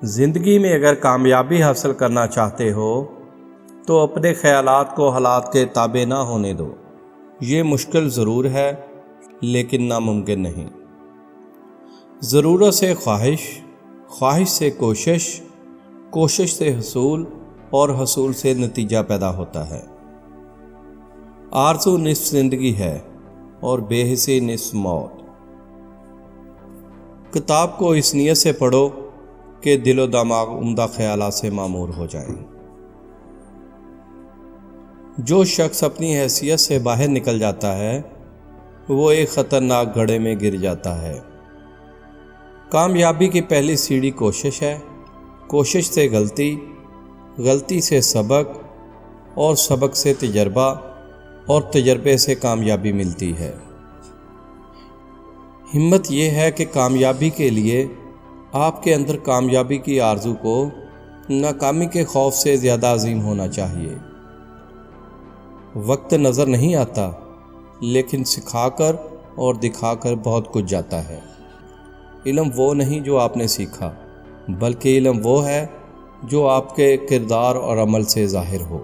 زندگی میں اگر کامیابی حاصل کرنا چاہتے ہو تو اپنے خیالات کو حالات کے تابع نہ ہونے دو۔ یہ مشکل ضرور ہے لیکن ناممکن نہیں۔ ضرورت سے خواہش، خواہش سے کوشش، کوشش سے حصول اور حصول سے نتیجہ پیدا ہوتا ہے۔ آرزو نصف زندگی ہے اور بے حسی نصف موت۔ کتاب کو اس نیت سے پڑھو کہ دل و دماغ عمدہ خیالات سے معمور ہو جائیں۔ جو شخص اپنی حیثیت سے باہر نکل جاتا ہے وہ ایک خطرناک گڑھے میں گر جاتا ہے۔ کامیابی کی پہلی سیڑھی کوشش ہے، کوشش سے غلطی، غلطی سے سبق اور سبق سے تجربہ اور تجربے سے کامیابی ملتی ہے۔ ہمت یہ ہے کہ کامیابی کے لیے آپ کے اندر کامیابی کی آرزو کو ناکامی کے خوف سے زیادہ عظیم ہونا چاہیے۔ وقت نظر نہیں آتا لیکن سکھا کر اور دکھا کر بہت کچھ جاتا ہے۔ علم وہ نہیں جو آپ نے سیکھا، بلکہ علم وہ ہے جو آپ کے کردار اور عمل سے ظاہر ہو۔